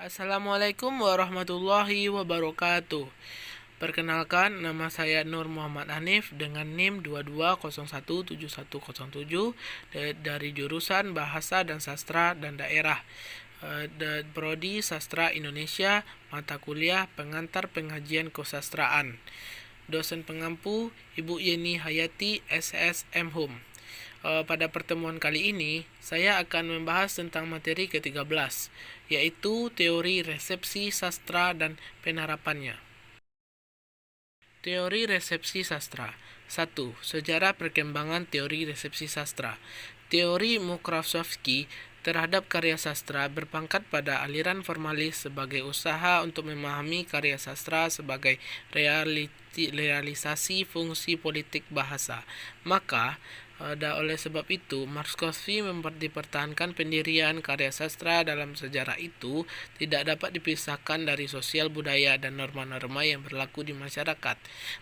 Assalamualaikum warahmatullahi wabarakatuh. Perkenalkan, nama saya Nur Muhammad Hanif dengan NIM 22017107 dari jurusan Bahasa dan Sastra dan Daerah, Prodi Sastra Indonesia, mata kuliah Pengantar Pengajian Kesastraan. Dosen pengampu Ibu Yeni Hayati, SSM Hum. Pada pertemuan kali ini, saya akan membahas tentang materi ke-13, yaitu teori resepsi sastra dan penerapannya. Teori resepsi sastra. 1. Sejarah perkembangan teori resepsi sastra. Teori Mukrasovski terhadap karya sastra berpangkat pada aliran formalis sebagai usaha untuk memahami karya sastra sebagai realisasi fungsi politik bahasa. Maka, oleh sebab itu, Mukrasovski dipertahankan pendirian karya sastra dalam sejarah itu tidak dapat dipisahkan dari sosial budaya dan norma-norma yang berlaku di masyarakat.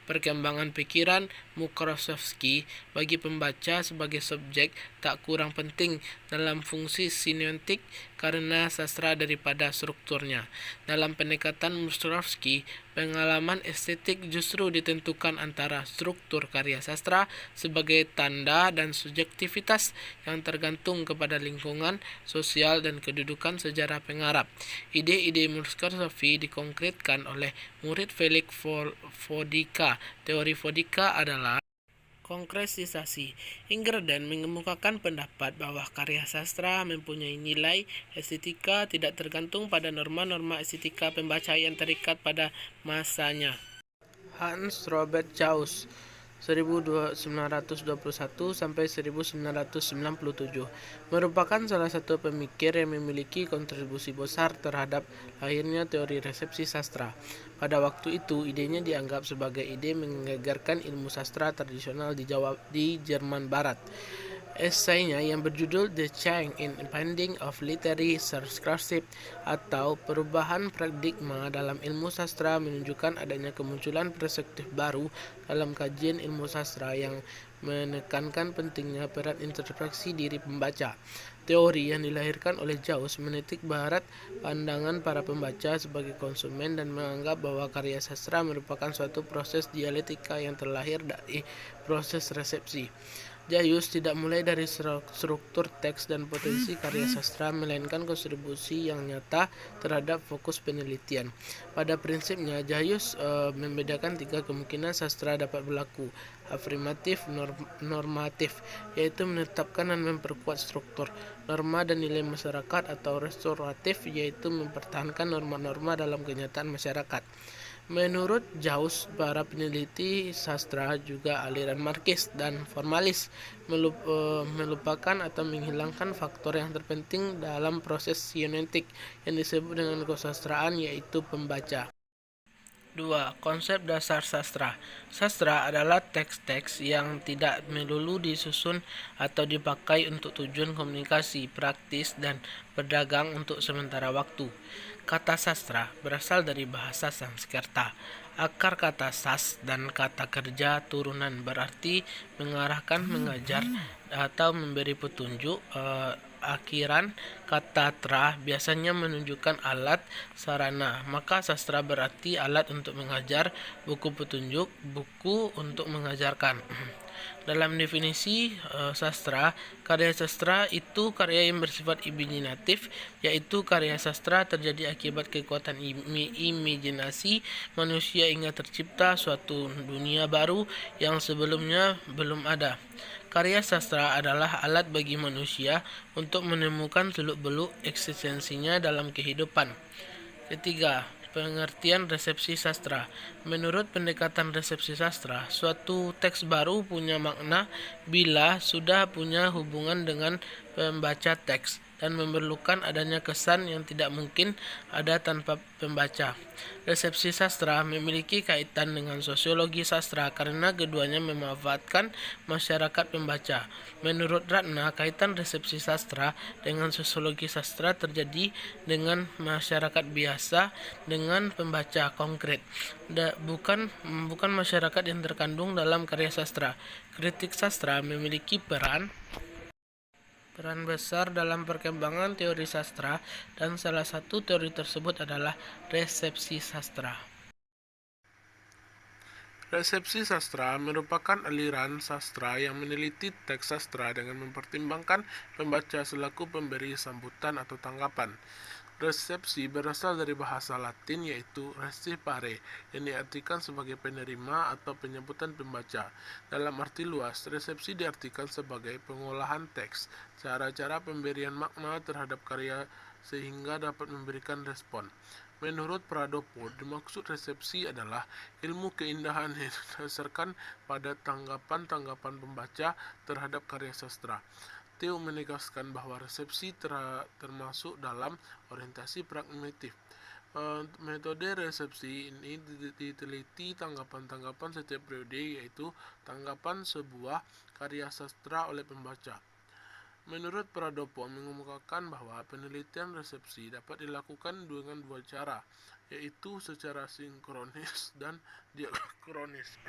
Perkembangan pikiran Mukrasovski bagi pembaca sebagai subjek tak kurang penting dalam fungsi semiotik karena sastra daripada strukturnya. Dalam pendekatan Mukrasovski, pengalaman estetik justru ditentukan antara struktur karya sastra sebagai tanda dan subjektivitas yang tergantung kepada lingkungan, sosial, dan kedudukan sejarah pengarap. Ide-ide Mukrasovski dikonkretkan oleh murid Felix Fodika. Teori Fodika adalah konkretisasi. Ingerden mengemukakan pendapat bahwa karya sastra mempunyai nilai estetika tidak tergantung pada norma-norma estetika pembaca yang terikat pada masanya. Hans Robert Jauss 1921 sampai 1997 merupakan salah satu pemikir yang memiliki kontribusi besar terhadap lahirnya teori resepsi sastra. Pada waktu itu, idenya dianggap sebagai ide menggegarkan ilmu sastra tradisional di Jerman Barat. Esainya yang berjudul The Change in Impending of Literary Scholarship atau perubahan paradigma dalam ilmu sastra menunjukkan adanya kemunculan perspektif baru dalam kajian ilmu sastra yang menekankan pentingnya peran introspeksi diri pembaca. Teori yang dilahirkan oleh Jauss menitik barat pandangan para pembaca sebagai konsumen dan menganggap bahwa karya sastra merupakan suatu proses dialektika yang terlahir dari proses resepsi. Jauss tidak mulai dari struktur teks dan potensi karya sastra, melainkan kontribusi yang nyata terhadap fokus penelitian. Pada prinsipnya, Jauss membedakan tiga kemungkinan sastra dapat berlaku: afirmatif, normatif, yaitu menetapkan dan memperkuat struktur, norma dan nilai masyarakat, atau restoratif, yaitu mempertahankan norma-norma dalam kenyataan masyarakat. Menurut Jauss, para peneliti sastra juga aliran marxis dan formalis melupakan atau menghilangkan faktor yang terpenting dalam proses semiotik yang disebut dengan kesastraan, yaitu pembaca. 2. Konsep dasar sastra. Sastra adalah teks-teks yang tidak melulu disusun atau dipakai untuk tujuan komunikasi, praktis, dan berdagang untuk sementara waktu. Kata sastra berasal dari bahasa Sanskerta. Akar kata sas dan kata kerja turunan berarti mengarahkan, mengajar, atau memberi petunjuk. Akhiran kata tra biasanya menunjukkan alat, sarana. Maka sastra berarti alat untuk mengajar, buku petunjuk, buku untuk mengajarkan. Dalam definisi sastra, karya sastra itu karya yang bersifat imajinatif, yaitu karya sastra terjadi akibat kekuatan imajinasi manusia hingga tercipta suatu dunia baru yang sebelumnya belum ada. Karya sastra adalah alat bagi manusia untuk menemukan seluk-beluk eksistensinya dalam kehidupan. Ketiga, pengertian resepsi sastra. Menurut pendekatan resepsi sastra, suatu teks baru punya makna bila sudah punya hubungan dengan pembaca teks dan memerlukan adanya kesan yang tidak mungkin ada tanpa pembaca. Resepsi sastra memiliki kaitan dengan sosiologi sastra karena keduanya memanfaatkan masyarakat pembaca. Menurut Ratna, kaitan resepsi sastra dengan sosiologi sastra terjadi dengan masyarakat biasa dengan pembaca konkret, bukan masyarakat yang terkandung dalam karya sastra. Kritik sastra memiliki peran peran besar dalam perkembangan teori sastra, dan salah satu teori tersebut adalah resepsi sastra. Resepsi sastra merupakan aliran sastra yang meneliti teks sastra dengan mempertimbangkan pembaca selaku pemberi sambutan atau tanggapan. Resepsi berasal dari bahasa Latin yaitu resipare, yang diartikan sebagai penerima atau penyambutan pembaca. Dalam arti luas, resepsi diartikan sebagai pengolahan teks, cara-cara pemberian makna terhadap karya sehingga dapat memberikan respon. Menurut Pradopo, dimaksud resepsi adalah ilmu keindahan yang didasarkan pada tanggapan-tanggapan pembaca terhadap karya sastra. Theo menegaskan bahwa resepsi termasuk dalam orientasi pragmatif. Metode resepsi ini diteliti tanggapan-tanggapan setiap periode, yaitu tanggapan sebuah karya sastra oleh pembaca. Menurut Pradopo mengemukakan bahwa penelitian resepsi dapat dilakukan dengan dua cara, yaitu secara sinkronis dan diakronis.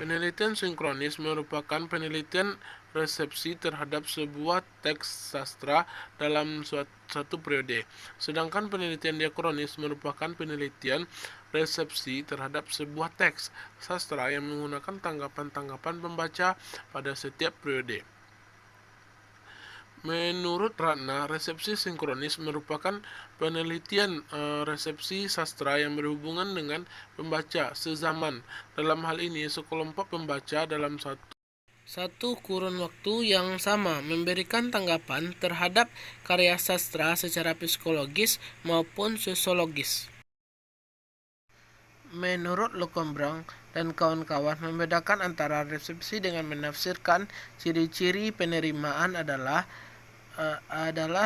Penelitian sinkronis merupakan penelitian resepsi terhadap sebuah teks sastra dalam satu periode. Sedangkan penelitian diakronis merupakan penelitian resepsi terhadap sebuah teks sastra yang menggunakan tanggapan-tanggapan pembaca pada setiap periode. Menurut Ratna, resepsi sinkronis merupakan penelitian resepsi sastra yang berhubungan dengan pembaca sezaman. Dalam hal ini, sekelompok pembaca dalam satu kurun waktu yang sama memberikan tanggapan terhadap karya sastra secara psikologis maupun sosiologis. Menurut Locombrang dan kawan-kawan, membedakan antara resepsi dengan menafsirkan, ciri-ciri penerimaan adalah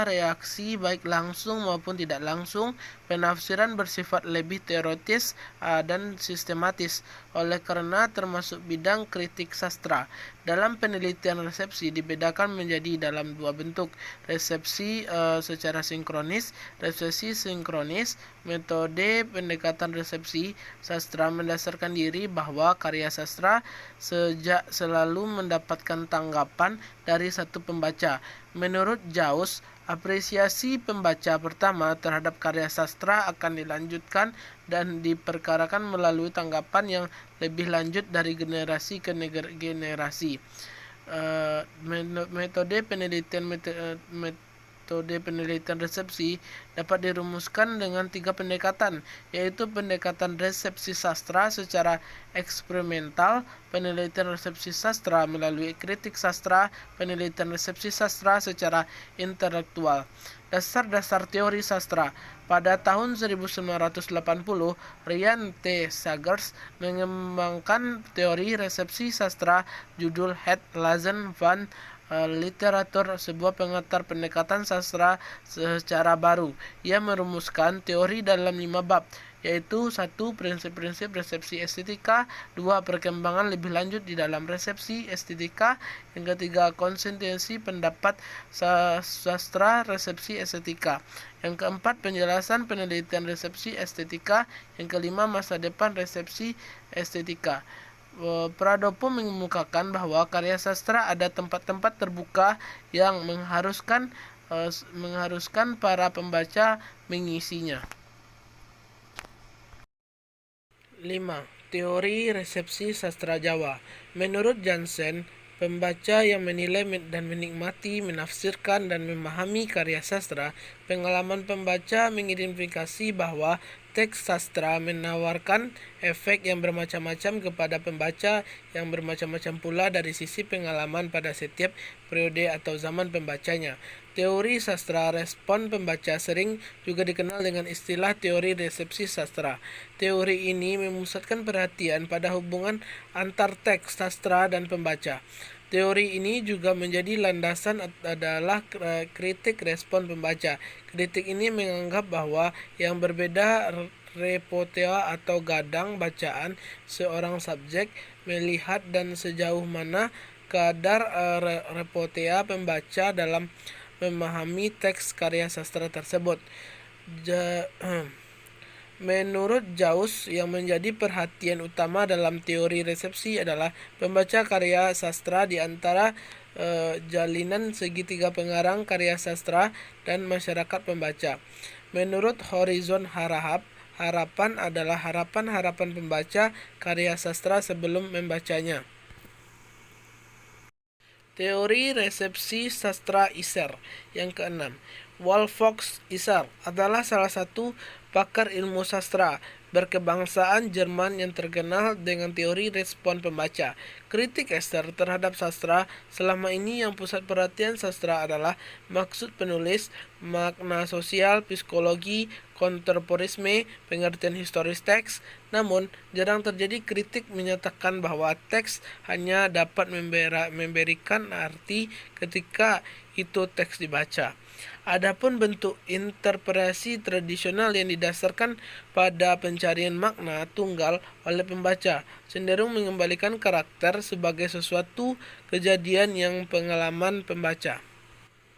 reaksi baik langsung maupun tidak langsung. Penafsiran bersifat lebih teoritis dan sistematis, oleh karena termasuk bidang kritik sastra. Dalam penelitian resepsi dibedakan menjadi dalam dua bentuk, resepsi secara sinkronis. Resepsi sinkronis, metode pendekatan resepsi sastra mendasarkan diri bahwa karya sastra selalu mendapatkan tanggapan dari satu pembaca. Menurut Jaus, apresiasi pembaca pertama terhadap karya sastra akan dilanjutkan dan diperkarakan melalui tanggapan yang lebih lanjut dari generasi ke generasi. Metode penelitian resepsi dapat dirumuskan dengan 3 pendekatan, yaitu pendekatan resepsi sastra secara eksperimental, penelitian resepsi sastra melalui kritik sastra, penelitian resepsi sastra secara intelektual. Dasar-dasar teori sastra. Pada tahun 1980, Ryan T. Sagers mengembangkan teori resepsi sastra judul Het Lezen van Literatur, sebuah pengantar pendekatan sastra secara baru. Ia merumuskan teori dalam 5 bab, yaitu 1. Prinsip-prinsip resepsi estetika, 2. Perkembangan lebih lanjut di dalam resepsi estetika, yang ketiga konsistensi pendapat sastra resepsi estetika, yang keempat penjelasan penelitian resepsi estetika, yang kelima masa depan resepsi estetika. Pradopo mengemukakan bahwa karya sastra ada tempat-tempat terbuka yang mengharuskan para pembaca mengisinya. 5. Teori resepsi sastra Jawa. Menurut Jansen, pembaca yang menilai dan menikmati, menafsirkan, dan memahami karya sastra, pengalaman pembaca mengidentifikasi bahwa teks sastra menawarkan efek yang bermacam-macam kepada pembaca, yang bermacam-macam pula dari sisi pengalaman pada setiap periode atau zaman pembacanya. Teori sastra respon pembaca sering juga dikenal dengan istilah teori resepsi sastra. Teori ini memusatkan perhatian pada hubungan antar teks sastra dan pembaca. Teori ini juga menjadi landasan adalah kritik respon pembaca. Kritik ini menganggap bahwa yang berbeda repotea atau gadang bacaan seorang subjek melihat dan sejauh mana kadar repotea pembaca dalam memahami teks karya sastra tersebut. Menurut Jauss, yang menjadi perhatian utama dalam teori resepsi adalah pembaca karya sastra di antara jalinan segitiga pengarang karya sastra dan masyarakat pembaca. Menurut Horizon harapan adalah harapan pembaca karya sastra sebelum membacanya. Teori resepsi sastra Isar. Yang keenam, Wolfgang Isar adalah salah satu pakar ilmu sastra berkebangsaan Jerman yang terkenal dengan teori respon pembaca. Kritik Esser terhadap sastra selama ini yang pusat perhatian sastra adalah maksud penulis, makna sosial, psikologi, kontemporisme, pengertian historis teks. Namun, jarang terjadi kritik menyatakan bahwa teks hanya dapat memberikan arti ketika itu teks dibaca. Adapun bentuk interpretasi tradisional yang didasarkan pada pencarian makna tunggal oleh pembaca cenderung mengembalikan karakter sebagai sesuatu kejadian yang pengalaman pembaca.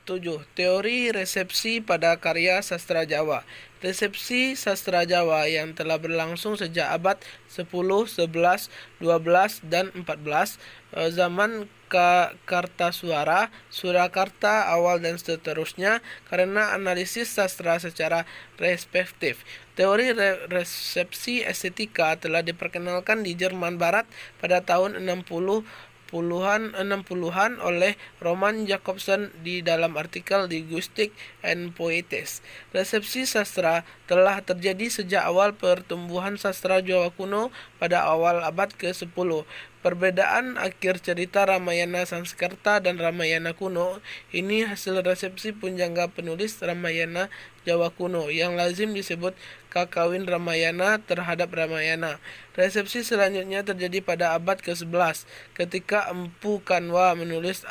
7. Teori resepsi pada karya sastra Jawa. Resepsi sastra Jawa yang telah berlangsung sejak abad 10, 11, 12, dan 14, zaman Kartasuara, Surakarta awal dan seterusnya, karena analisis sastra secara respektif. Teori resepsi estetika telah diperkenalkan di Jerman Barat pada tahun 60-an oleh Roman Jakobson di dalam artikel Linguistic and Poetics. Resepsi sastra telah terjadi sejak awal pertumbuhan sastra Jawa kuno pada awal abad ke-10. Perbedaan akhir cerita Ramayana Sanskerta dan Ramayana kuno ini hasil resepsi punjangga penulis Ramayana Jawa kuno yang lazim disebut kakawin Ramayana terhadap Ramayana. Resepsi selanjutnya terjadi pada abad ke-11 ketika Empu Kanwa menulis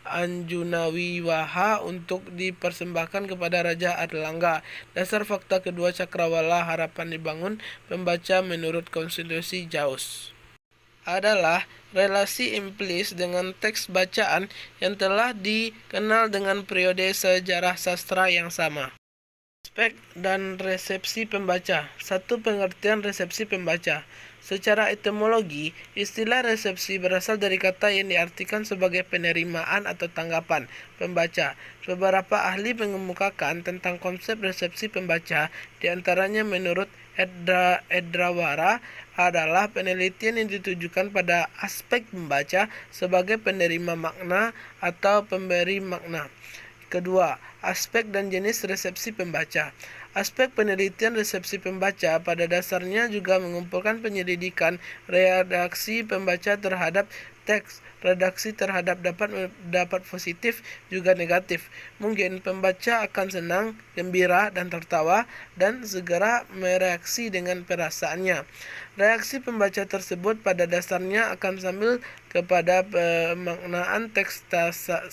Anjunawiwaha untuk dipersembahkan kepada Raja Adelangga. Dasar fakta kedua cakrawala harapan dibangun pembaca menurut konstitusi Jauss adalah relasi implisit dengan teks bacaan yang telah dikenal dengan periode sejarah sastra yang sama. Aspek dan resepsi pembaca. Satu, pengertian resepsi pembaca. Secara etimologi, istilah resepsi berasal dari kata yang diartikan sebagai penerimaan atau tanggapan pembaca. Beberapa ahli mengemukakan tentang konsep resepsi pembaca, diantaranya menurut Edrawara adalah penelitian yang ditujukan pada aspek pembaca sebagai penerima makna atau pemberi makna. Kedua, aspek dan jenis resepsi pembaca. Aspek penelitian resepsi pembaca pada dasarnya juga mengumpulkan penyelidikan reaksi pembaca terhadap teks. Redaksi terhadap dapat positif juga negatif. Mungkin pembaca akan senang, gembira, dan tertawa, dan segera mereaksi dengan perasaannya. Reaksi pembaca tersebut pada dasarnya akan sambil kepada pemaknaan teks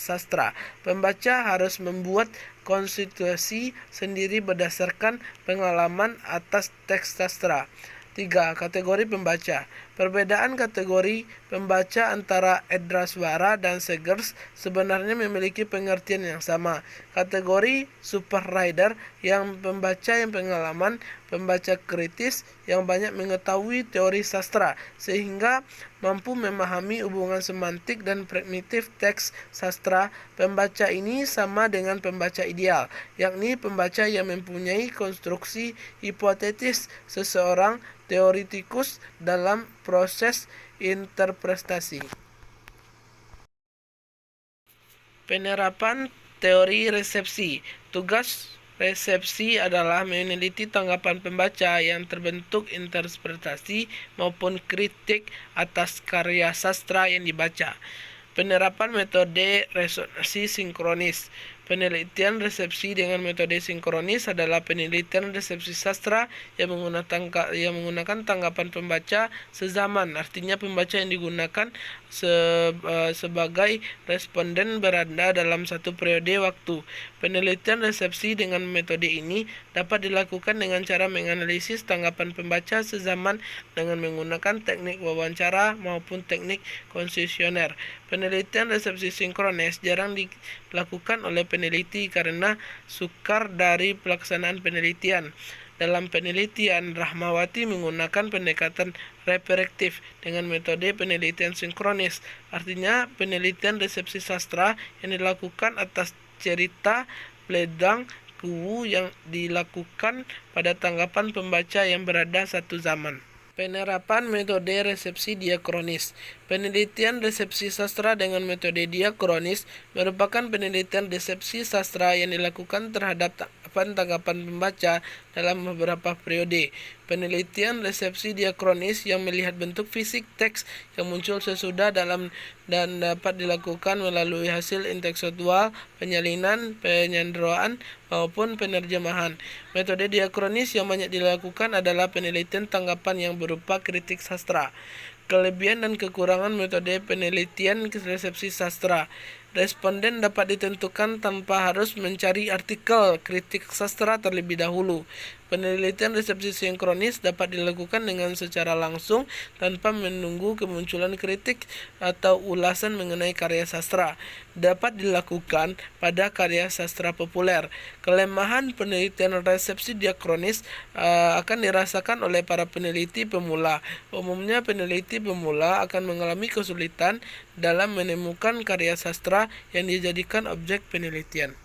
sastra. Pembaca harus membuat konstitusi sendiri berdasarkan pengalaman atas teks sastra. 3. Kategori pembaca. Perbedaan kategori pembaca antara Edrawara dan Segers sebenarnya memiliki pengertian yang sama. Kategori super reader yang pembaca yang pengalaman, pembaca kritis yang banyak mengetahui teori sastra sehingga mampu memahami hubungan semantik dan primitif teks sastra. Pembaca ini sama dengan pembaca ideal, yakni pembaca yang mempunyai konstruksi hipotetis seseorang teoritikus dalam proses interpretasi. Penerapan teori resepsi. Tugas resepsi adalah meneliti tanggapan pembaca yang terbentuk interpretasi maupun kritik atas karya sastra yang dibaca. Penerapan metode resonansi sinkronis. Penelitian resepsi dengan metode sinkronis adalah penelitian resepsi sastra yang menggunakan tanggapan pembaca sezaman. Artinya pembaca yang digunakan sebagai responden berada dalam satu periode waktu. Penelitian resepsi dengan metode ini dapat dilakukan dengan cara menganalisis tanggapan pembaca sezaman dengan menggunakan teknik wawancara maupun teknik konsesioner. Penelitian resepsi sinkronis jarang dilakukan oleh peneliti karena sukar dari pelaksanaan penelitian. Dalam penelitian, Rahmawati menggunakan pendekatan referentif dengan metode penelitian sinkronis. Artinya, penelitian resepsi sastra yang dilakukan atas cerita Ledang Kuwu yang dilakukan pada tanggapan pembaca yang berada satu zaman. Penerapan metode resepsi diakronis. Penelitian resepsi sastra dengan metode diakronis merupakan penelitian resepsi sastra yang dilakukan terhadap tanggapan pembaca dalam beberapa periode. Penelitian resepsi diakronis yang melihat bentuk fisik teks yang muncul sesudah dalam dan dapat dilakukan melalui hasil intelektual, penyalinan, penyanderaan, maupun penerjemahan. Metode diakronis yang banyak dilakukan adalah penelitian tanggapan yang berupa kritik sastra. Kelebihan dan kekurangan metode penelitian resepsi sastra. Responden dapat ditentukan tanpa harus mencari artikel kritik sastra terlebih dahulu. Penelitian resepsi sinkronis dapat dilakukan dengan secara langsung tanpa menunggu kemunculan kritik atau ulasan mengenai karya sastra. Dapat dilakukan pada karya sastra populer. Kelemahan penelitian resepsi diakronis akan dirasakan oleh para peneliti pemula. Umumnya peneliti pemula akan mengalami kesulitan dalam menemukan karya sastra yang dijadikan objek penelitian.